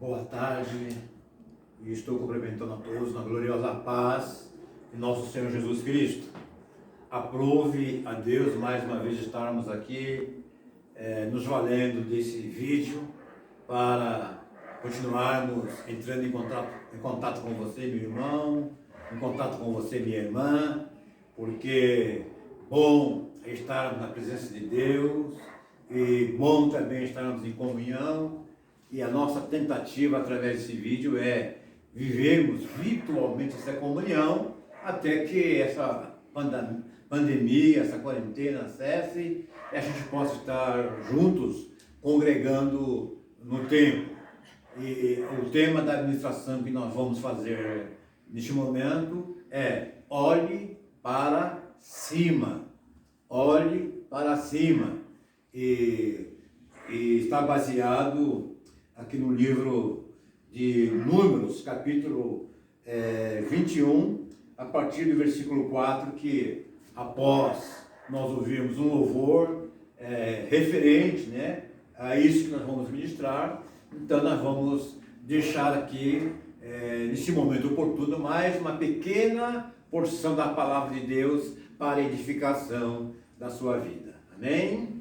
Boa tarde, e estou cumprimentando a todos na gloriosa paz de nosso Senhor Jesus Cristo. Aprove a Deus mais uma vez estarmos aqui, nos valendo desse vídeo para continuarmos entrando em contato com você, meu irmão, em contato com você, minha irmã, porque bom é estarmos na presença de Deus e bom também estarmos em comunhão. E a nossa tentativa através desse vídeo é vivermos virtualmente essa comunhão até que essa pandemia, essa quarentena cesse e a gente possa estar juntos, congregando no templo. E o tema da administração que nós vamos fazer neste momento é: olhe para cima. Olhe para cima. E está baseado aqui no livro de Números, capítulo 21, a partir do versículo 4, que após nós ouvirmos um louvor referente, né, a isso que nós vamos ministrar, então nós vamos deixar aqui, nesse momento oportuno, mais uma pequena porção da palavra de Deus para a edificação da sua vida. Amém?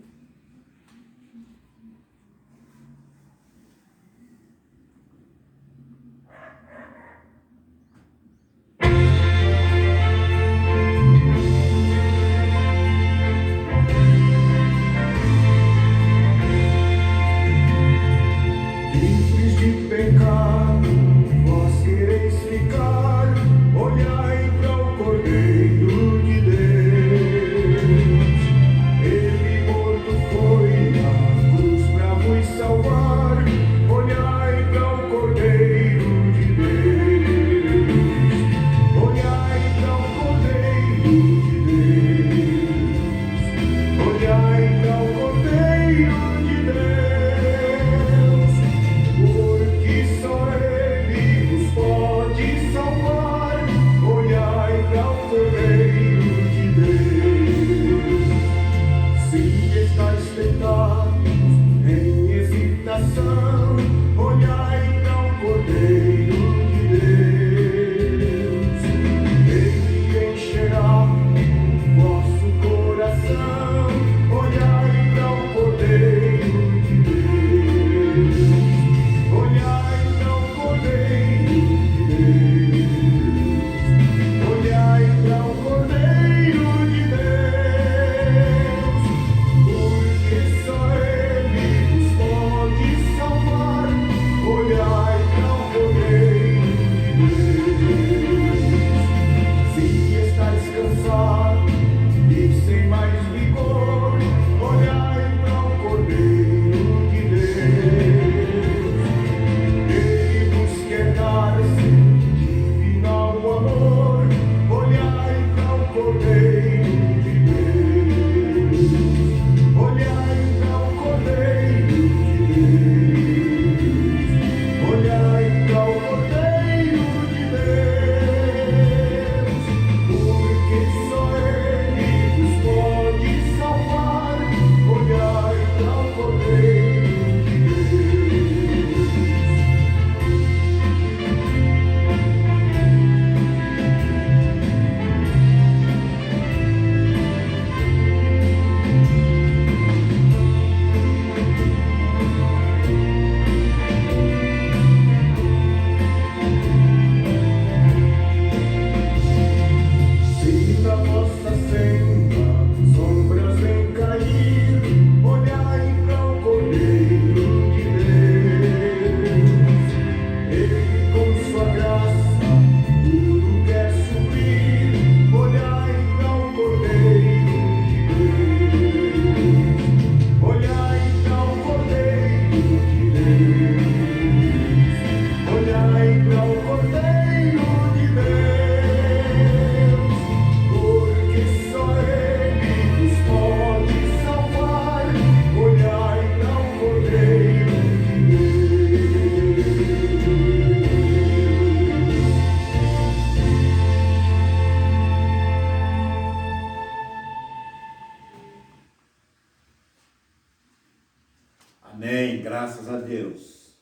Amém, graças a Deus.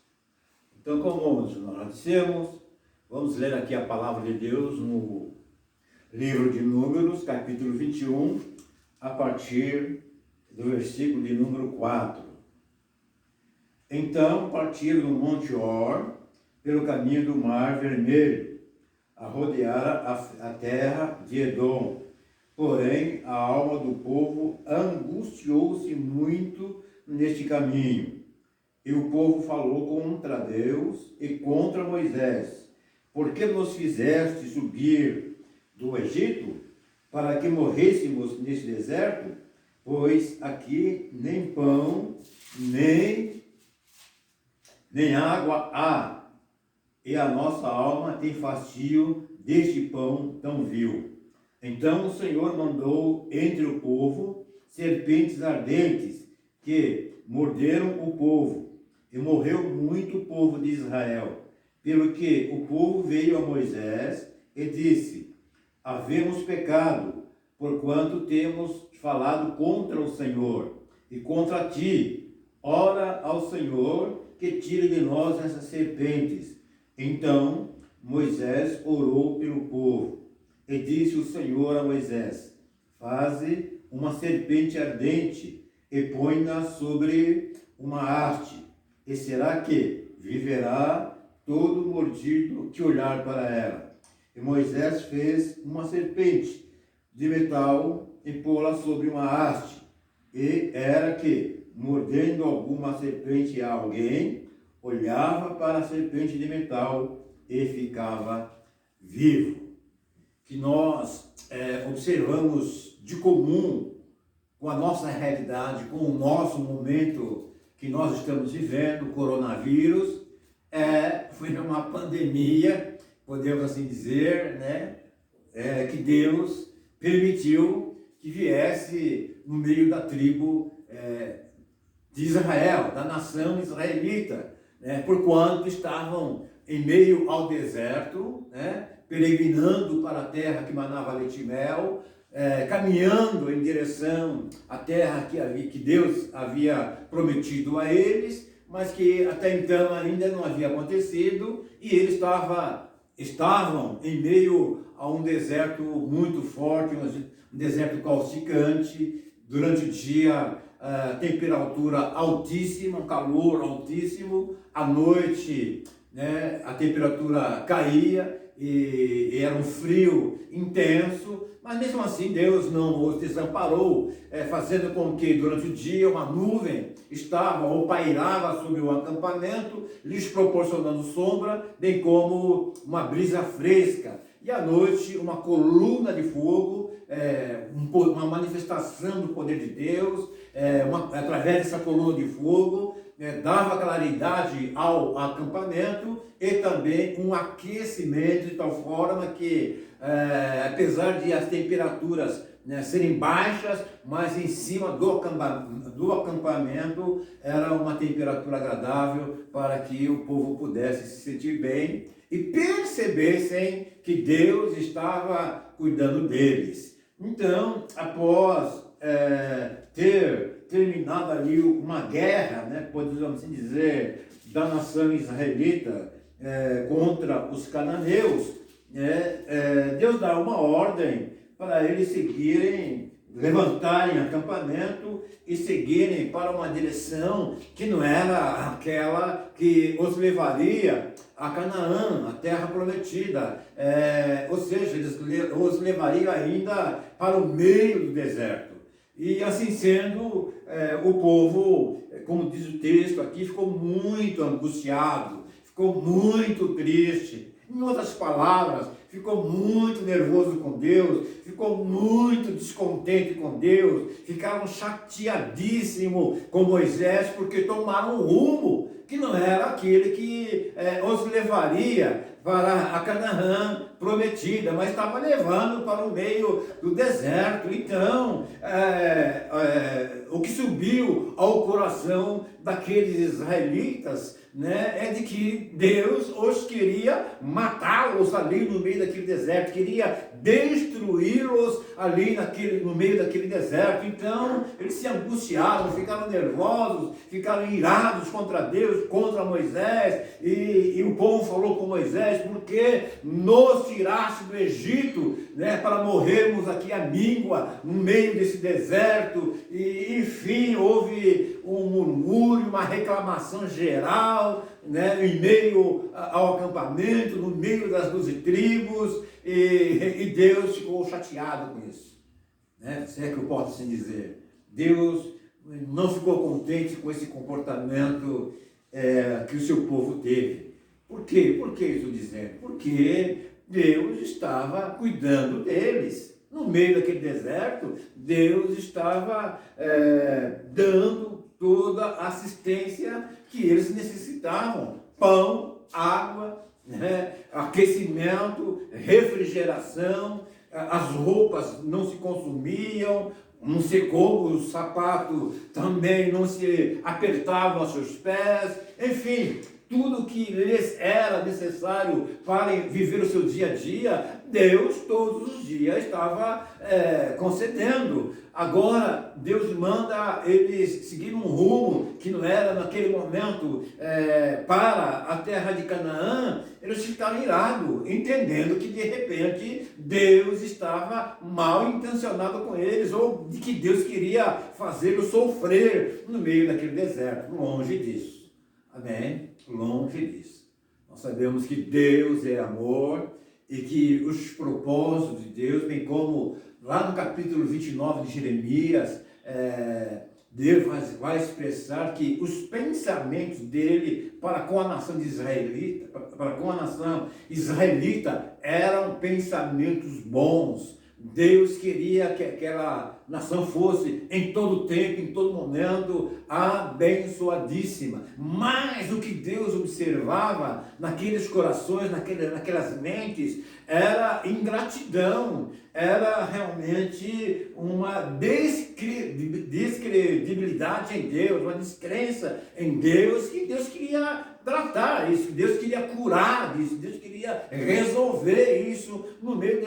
Então, como nós dissemos, vamos ler aqui a palavra de Deus no livro de Números, capítulo 21, a partir do versículo de número 4. Então partiram do Monte Or, pelo caminho do Mar Vermelho, a rodear a terra de Edom. Porém, a alma do povo angustiou-se muito neste caminho. E o povo falou contra Deus e contra Moisés. Por que nos fizeste subir do Egito, para que morrêssemos neste deserto? Pois aqui nem pão, nem água há, e a nossa alma tem fastio deste pão tão vil. Então o Senhor mandou entre o povo serpentes ardentes, que morderam o povo, e morreu muito o povo de Israel. Pelo que o povo veio a Moisés e disse: havemos pecado, porquanto temos falado contra o Senhor e contra ti. Ora ao Senhor que tire de nós essas serpentes. Então Moisés orou pelo povo, e disse o Senhor a Moisés: faze uma serpente ardente e põe-na sobre uma haste, e será que viverá todo mordido que olhar para ela. E Moisés fez uma serpente de metal e pô-la sobre uma haste, e era que, mordendo alguma serpente a alguém, olhava para a serpente de metal e ficava vivo. Que nós observamos de comum com a nossa realidade, com o nosso momento que nós estamos vivendo, o coronavírus, foi uma pandemia, podemos assim dizer, né? Que Deus permitiu que viesse no meio da tribo de Israel, da nação israelita, porquanto estavam em meio ao deserto, peregrinando para a terra que manava leite e mel, caminhando em direção à terra que Deus havia prometido a eles, mas que até então ainda não havia acontecido, e eles estavam em meio a um deserto muito forte, um deserto causticante. Durante o dia, temperatura altíssima, um calor altíssimo. À noite, a temperatura caía e era um frio intenso, mas mesmo assim Deus não os desamparou, fazendo com que durante o dia uma nuvem estava ou pairava sobre o acampamento, lhes proporcionando sombra, bem como uma brisa fresca. E à noite uma coluna de fogo, uma manifestação do poder de Deus, através dessa coluna de fogo, dava claridade ao acampamento e também um aquecimento de tal forma que, apesar de as temperaturas serem baixas, mas em cima do acampamento era uma temperatura agradável para que o povo pudesse se sentir bem e percebessem que Deus estava cuidando deles. Então, após ter terminado ali uma guerra, podemos assim dizer, da nação israelita contra os cananeus, Deus dá uma ordem para eles seguirem, levantarem acampamento e seguirem para uma direção que não era aquela que os levaria a Canaã, a terra prometida, ou seja, eles os levariam ainda para o meio do deserto. E assim sendo, o povo, como diz o texto aqui, ficou muito angustiado, ficou muito triste. Em outras palavras, ficou muito nervoso com Deus, ficou muito descontente com Deus, ficaram chateadíssimos com Moisés, porque tomaram um rumo que não era aquele que os levaria para a Canaã prometida, mas estava levando para o meio do deserto. Então, o que subiu ao coração daqueles israelitas, é de que Deus os queria matá-los ali no meio daquele deserto, queria destruí-los ali no meio daquele deserto. Então eles se angustiaram, ficaram nervosos, ficaram irados contra Deus, contra Moisés, e o povo falou com Moisés: por que nos tiraste do Egito, né, para morrermos aqui à míngua, no meio desse deserto? E enfim, houve um murmúrio, uma reclamação geral, né, em meio ao acampamento, no meio das 12 tribos, e Deus ficou chateado com isso, né? Se é que eu posso assim dizer. Deus não ficou contente com esse comportamento que o seu povo teve. Por quê? Por que isso dizendo? Porque Deus estava cuidando deles. No meio daquele deserto, Deus estava dando toda a assistência que eles necessitavam: pão, água, né, aquecimento, refrigeração, as roupas não se consumiam, não secou, o sapato também não se apertava aos seus pés, enfim, tudo que lhes era necessário para viver o seu dia a dia, Deus todos os dias estava concedendo. Agora, Deus manda eles seguir um rumo que não era naquele momento para a terra de Canaã. Eles ficaram irados, entendendo que de repente Deus estava mal intencionado com eles, ou de que Deus queria fazê-los sofrer no meio daquele deserto. Longe disso. Amém? Longe disso. Nós sabemos que Deus é amor e que os propósitos de Deus, bem como lá no capítulo 29 de Jeremias, Deus vai expressar que os pensamentos dele para com a nação israelita eram pensamentos bons. Deus queria que aquela nação fosse em todo tempo, em todo momento, abençoadíssima. Mas o que Deus observava naqueles corações, naquelas mentes, era ingratidão, era realmente uma descredibilidade em Deus, uma descrença em Deus, que Deus queria tratar isso, que Deus queria curar isso, Deus queria resolver isso no meio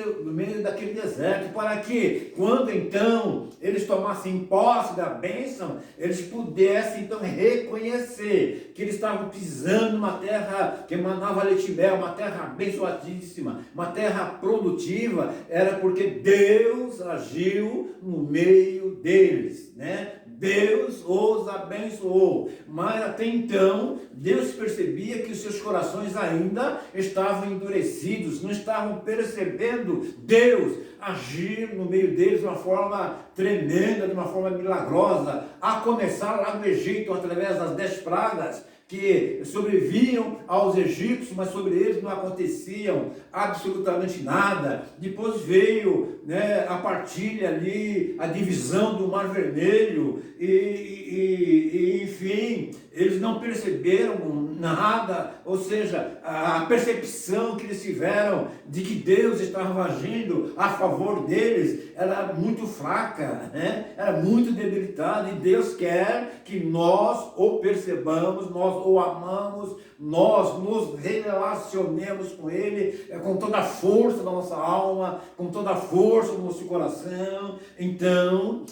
daquele deserto, para que quando então eles tomassem posse da bênção, eles pudessem então reconhecer que eles estavam pisando numa terra que emanava leite e mel, uma terra abençoadíssima, uma terra produtiva. Era porque Deus agiu no meio deles, né? Deus os abençoou, mas até então Deus percebia que os seus corações ainda estavam endurecidos, não estavam percebendo Deus agir no meio deles de uma forma tremenda, de uma forma milagrosa, a começar lá no Egito, através das 10 pragas que sobrevinham aos egípcios, mas sobre eles não aconteciam absolutamente nada. Depois veio, né, a partilha ali, a divisão do Mar Vermelho, e enfim, eles não perceberam nada, ou seja, a percepção que eles tiveram de que Deus estava agindo a favor deles era muito fraca, né? Era muito debilitada, e Deus quer que nós o percebamos, nós o amamos, nós nos relacionemos com Ele com toda a força da nossa alma, com toda a força do nosso coração. Então,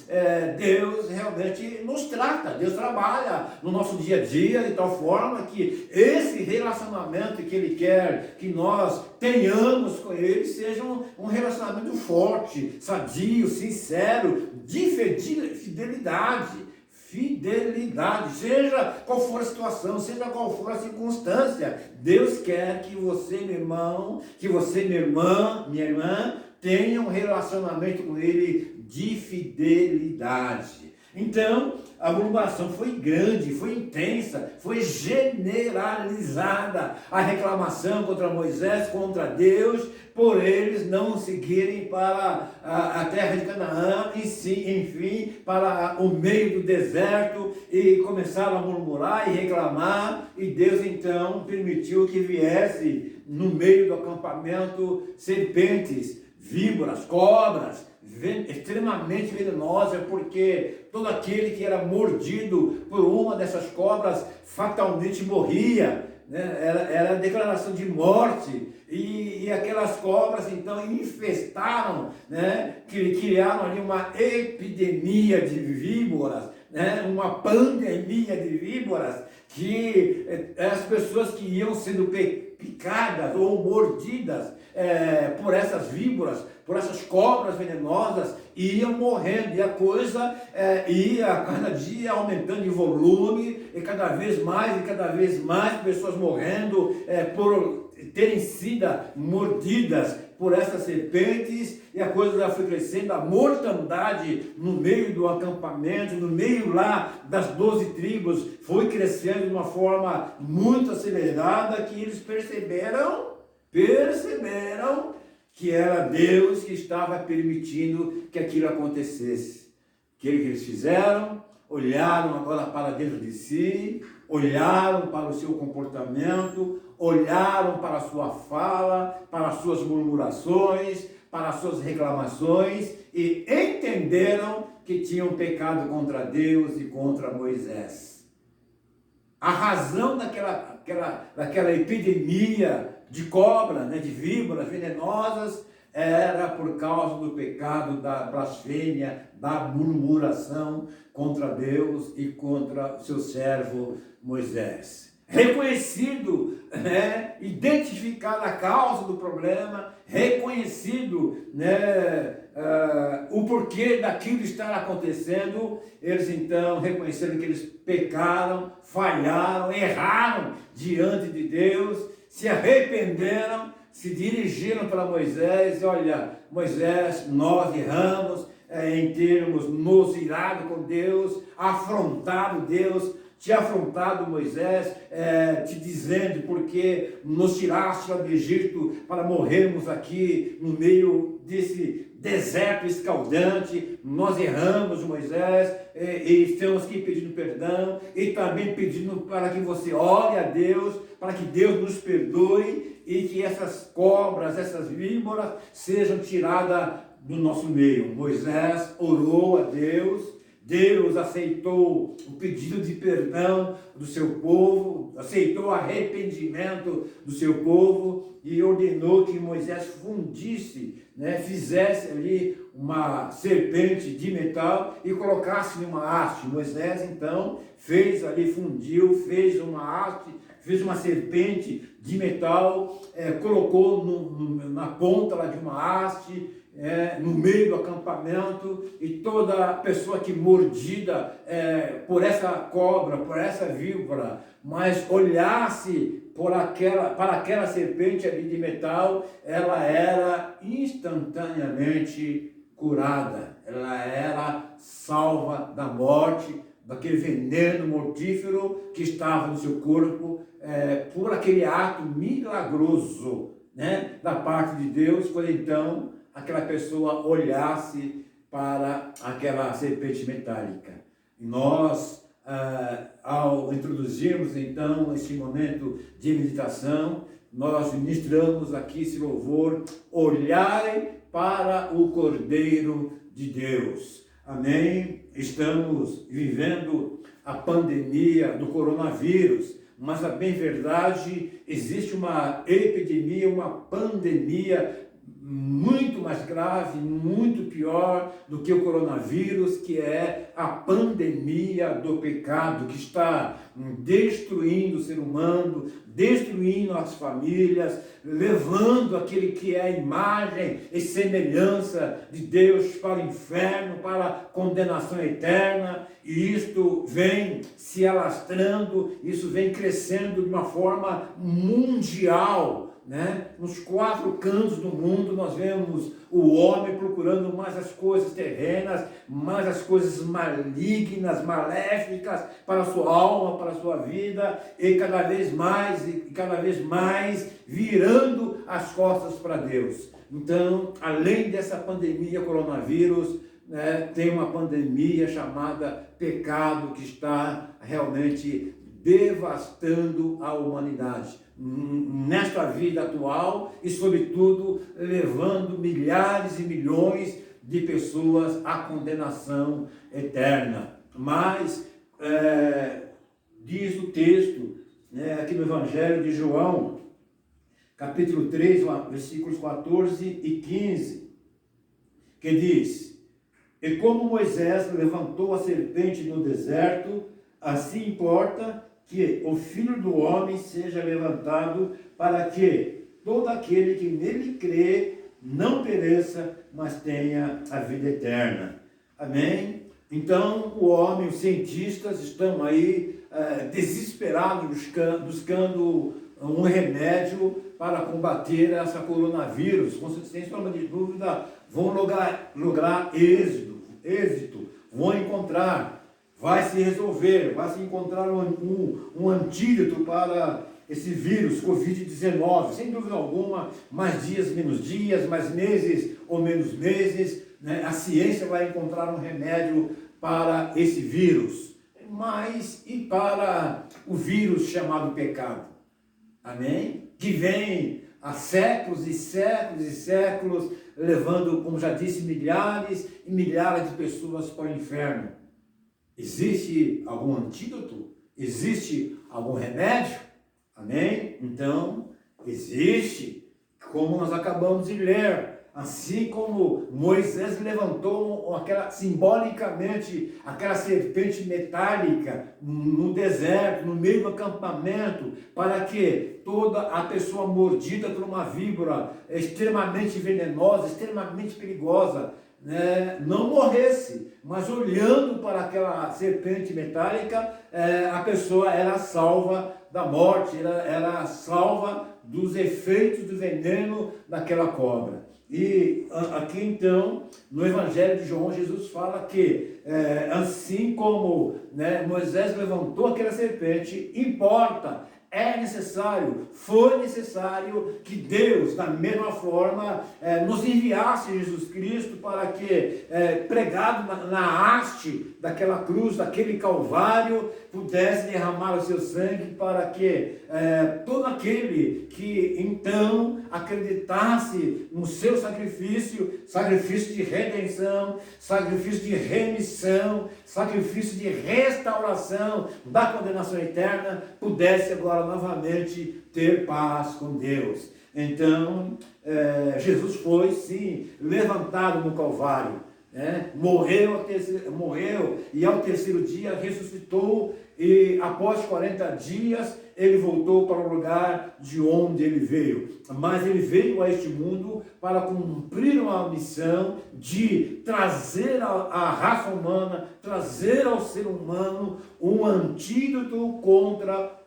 Deus realmente nos trata, Deus trabalha no nosso dia a dia de tal forma que esse relacionamento que Ele quer que nós tenhamos com Ele seja um relacionamento forte, sadio, sincero, de fidelidade, seja qual for a situação, seja qual for a circunstância. Deus quer que você, meu irmão, que você, minha irmã, tenha um relacionamento com Ele de fidelidade. Então, a murmuração foi grande, foi intensa, foi generalizada. A reclamação contra Moisés, contra Deus, por eles não seguirem para a terra de Canaã, e sim, enfim, para o meio do deserto, e começaram a murmurar e reclamar, e Deus então permitiu que viesse no meio do acampamento serpentes, víboras, cobras, extremamente venenosa, porque todo aquele que era mordido por uma dessas cobras fatalmente morria. né? Era declaração de morte, e aquelas cobras então infestaram, né? Criaram ali uma epidemia de víboras, né? Uma pandemia de víboras, que as pessoas que iam sendo picadas ou mordidas por essas víboras, por essas cobras venenosas, iam morrendo, e a coisa ia cada dia aumentando de volume, e cada vez mais pessoas morrendo por terem sido mordidas por essas serpentes, e a coisa já foi crescendo, a mortandade no meio do acampamento, no meio lá das 12 tribos, foi crescendo de uma forma muito acelerada, que eles perceberam que era Deus que estava permitindo que aquilo acontecesse. O que eles fizeram? Olharam agora para dentro de si, olharam para o seu comportamento, olharam para a sua fala, para as suas murmurações, para as suas reclamações, e entenderam que tinham pecado contra Deus e contra Moisés. A razão daquela epidemia de cobra, né, de víboras venenosas, era por causa do pecado da blasfêmia, da murmuração contra Deus e contra o seu servo Moisés. Reconhecido, né, identificada a causa do problema, reconhecido, né, o porquê daquilo estar acontecendo, eles então reconheceram que eles pecaram, falharam, erraram diante de Deus, se arrependeram, se dirigiram para Moisés, e olha, Moisés, nós erramos em termos nos irado com Deus, afrontado Deus, te afrontado Moisés, te dizendo porque nos tiraste lá do Egito para morrermos aqui no meio desse deserto escaldante. Nós erramos, Moisés, e estamos aqui pedindo perdão, e também pedindo para que você ore a Deus, para que Deus nos perdoe, e que essas cobras, essas víboras sejam tiradas do nosso meio. Moisés orou a Deus, Deus aceitou o pedido de perdão do seu povo, aceitou o arrependimento do seu povo, e ordenou que Moisés fundisse, né, fizesse ali uma serpente de metal e colocasse em uma haste. Moisés então fez ali, fundiu, fez uma haste, fez uma serpente de metal, colocou na ponta lá de uma haste, no meio do acampamento, e toda pessoa que mordida por essa cobra, por essa víbora, mas olhasse para aquela serpente ali de metal, ela era instantaneamente curada, ela era salva da morte, daquele veneno mortífero que estava no seu corpo, por aquele ato milagroso, né, da parte de Deus, quando então aquela pessoa olhasse para aquela serpente metálica. E nós, ao introduzirmos então esse momento de meditação, nós ministramos aqui esse louvor: olharem para o Cordeiro de Deus. Amém? Estamos vivendo a pandemia do coronavírus, mas a bem verdade, existe uma epidemia, uma pandemia muito mais grave, muito pior do que o coronavírus, que é a pandemia do pecado, que está destruindo o ser humano, destruindo as famílias, levando aquele que é a imagem e semelhança de Deus para o inferno, para a condenação eterna. E isto vem se alastrando, isso vem crescendo de uma forma mundial, né? Nos 4 cantos do mundo nós vemos o homem procurando mais as coisas terrenas, mais as coisas malignas, maléficas para a sua alma, para a sua vida, e cada vez mais virando as costas para Deus. Então, além dessa pandemia coronavírus, né, tem uma pandemia chamada pecado, que está realmente devastando a humanidade nesta vida atual, e sobretudo levando milhares e milhões de pessoas à condenação eterna. Mas diz o texto, né, aqui no Evangelho de João, capítulo 3, versículos 14 e 15, que diz: e como Moisés levantou a serpente no deserto, assim importa que o Filho do Homem seja levantado, para que todo aquele que nele crê não pereça, mas tenha a vida eterna. Amém? Então, o homem, os cientistas estão aí desesperados, buscando um remédio para combater essa coronavírus. Sem sombra de dúvida, vão lograr êxito, vão encontrar, vai se resolver, vai se encontrar um antídoto para esse vírus, Covid-19, sem dúvida alguma, mais dias, menos dias, mais meses ou menos meses, né? A ciência vai encontrar um remédio para esse vírus, mas e para o vírus chamado pecado? Amém? Que vem há séculos e séculos e séculos, levando, como já disse, milhares e milhares de pessoas para o inferno. Existe algum antídoto? Existe algum remédio? Amém? Então, existe, como nós acabamos de ler, assim como Moisés levantou simbolicamente aquela serpente metálica no deserto, no meio do acampamento, para que toda a pessoa mordida por uma víbora extremamente venenosa, extremamente perigosa, né, não morresse, mas olhando para aquela serpente metálica, a pessoa era salva da morte, era salva dos efeitos do veneno daquela cobra. E aqui então, no Evangelho de João, Jesus fala que assim como, né, Moisés levantou aquela serpente, importa, é necessário, foi necessário que Deus, da mesma forma, nos enviasse Jesus Cristo para que, pregado na haste daquela cruz, daquele Calvário, pudesse derramar o seu sangue para que todo aquele que então acreditasse no seu sacrifício de redenção, sacrifício de remissão, sacrifício de restauração da condenação eterna, pudesse agora novamente ter paz com Deus. Então, Jesus foi, sim, levantado no Calvário, né? Morreu e ao terceiro dia ressuscitou, e após 40 dias ele voltou para o lugar de onde ele veio. Mas ele veio a este mundo para cumprir uma missão de trazer à raça humana, trazer ao ser humano um antídoto contra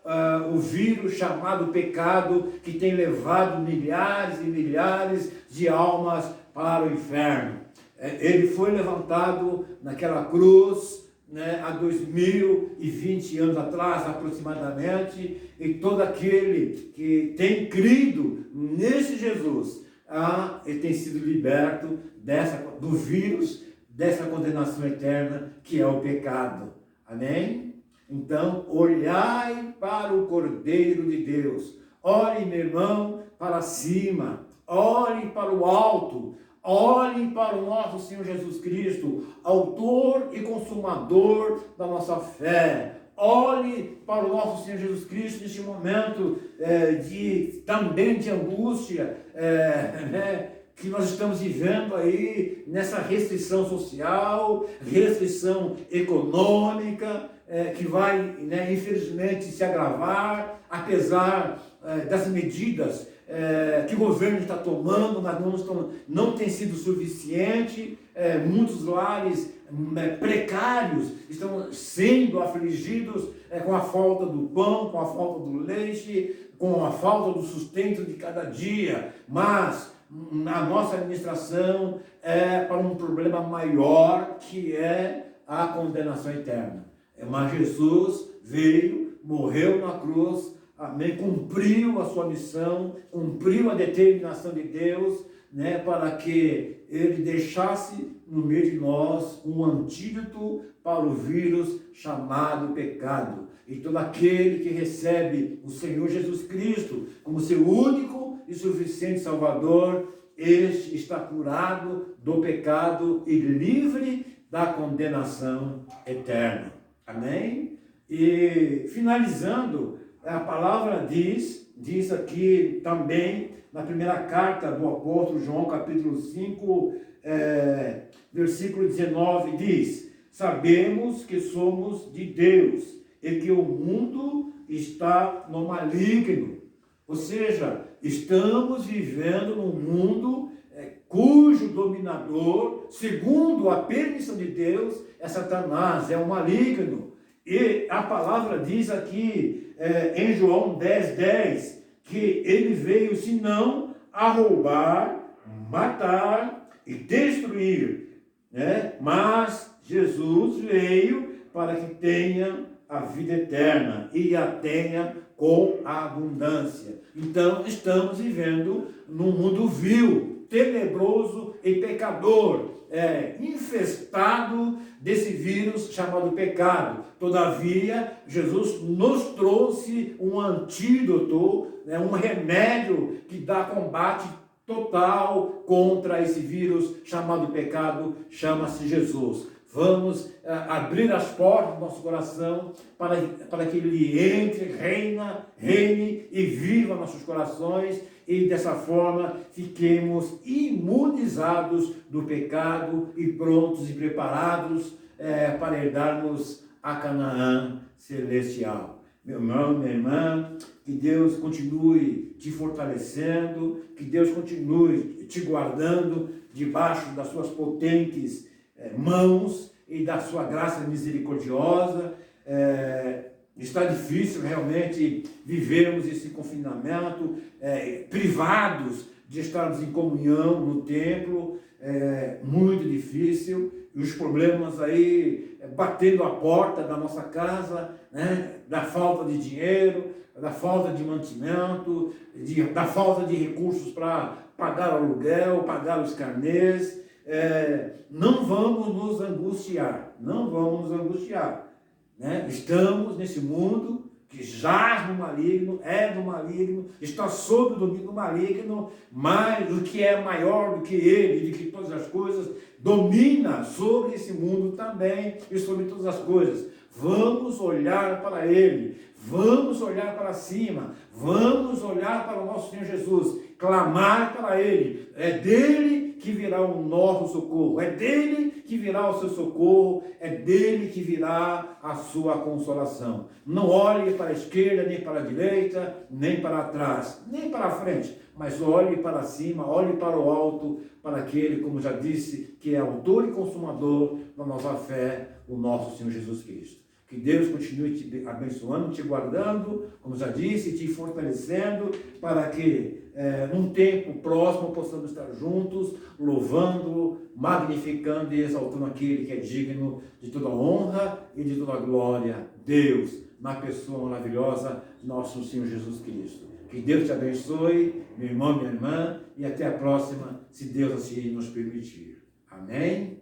o vírus chamado pecado, que tem levado milhares e milhares de almas para o inferno. Ele foi levantado naquela cruz, né, há 2020 anos atrás, aproximadamente, e todo aquele que tem crido nesse Jesus, ele tem sido liberto do vírus, dessa condenação eterna que é o pecado. Amém? Então, olhai para o Cordeiro de Deus. Olhe, meu irmão, para cima. Olhe para o alto. Olhem para o nosso Senhor Jesus Cristo, autor e consumador da nossa fé. Olhe para o nosso Senhor Jesus Cristo neste momento também de angústia, né, que nós estamos vivendo aí, nessa restrição social, restrição econômica, que vai, né, infelizmente se agravar, apesar das medidas que o governo está tomando, mas não tem sido suficiente. Muitos lares precários estão sendo afligidos com a falta do pão, com a falta do leite, com a falta do sustento de cada dia. Mas a nossa administração é para um problema maior, que é a condenação eterna. Mas Jesus veio, morreu na cruz, amém, cumpriu a sua missão, cumpriu a determinação de Deus, né, para que ele deixasse no meio de nós um antídoto para o vírus chamado pecado. E todo aquele que recebe o Senhor Jesus Cristo como seu único e suficiente Salvador, este está curado do pecado e livre da condenação eterna. Amém? E finalizando a palavra diz aqui também, na primeira carta do apóstolo João, capítulo 5, versículo 19, diz: sabemos que somos de Deus e que o mundo está no maligno. Ou seja, estamos vivendo num mundo cujo dominador, segundo a permissão de Deus, é Satanás, é o maligno. E a palavra diz aqui em João 10:10 que ele veio senão a roubar, matar e destruir, né? Mas Jesus veio para que tenha a vida eterna e a tenha com abundância. Então estamos vivendo num mundo vil, tenebroso e pecador, infestado desse vírus chamado pecado. Todavia, Jesus nos trouxe um antídoto, um remédio que dá combate total contra esse vírus chamado pecado, chama-se Jesus. Vamos abrir as portas do nosso coração para que ele entre, reine e viva nossos corações, e dessa forma fiquemos imunizados do pecado e prontos e preparados para herdarmos a Canaã celestial. Meu irmão, minha irmã, que Deus continue te fortalecendo, que Deus continue te guardando debaixo das suas potentes mãos e da sua graça misericordiosa. Está difícil realmente vivermos esse confinamento, privados de estarmos em comunhão no templo, muito difícil, e os problemas aí batendo a porta da nossa casa, né? Da falta de dinheiro, da falta de mantimento, da falta de recursos para pagar aluguel, pagar os carnês. Não vamos nos angustiar, né? Estamos nesse mundo que jaz no maligno, do maligno, está sob o domínio do maligno, mas o que é maior do que ele, de que todas as coisas, domina sobre esse mundo também e sobre todas as coisas. Vamos olhar para ele, vamos olhar para cima, vamos olhar para o nosso Senhor Jesus, clamar para ele. É dele que virá o nosso socorro, é dele que virá o seu socorro, é dele que virá a sua consolação. Não olhe para a esquerda, nem para a direita, nem para trás, nem para a frente, mas olhe para cima, olhe para o alto, para aquele, como já disse, que é autor e consumador da nossa fé, o nosso Senhor Jesus Cristo. Que Deus continue te abençoando, te guardando, como já disse, te fortalecendo, para que num tempo próximo possamos estar juntos, louvando, magnificando e exaltando aquele que é digno de toda honra e de toda glória, Deus, na pessoa maravilhosa de nosso Senhor Jesus Cristo. Que Deus te abençoe, meu irmão, minha irmã, e até a próxima, se Deus assim nos permitir. Amém?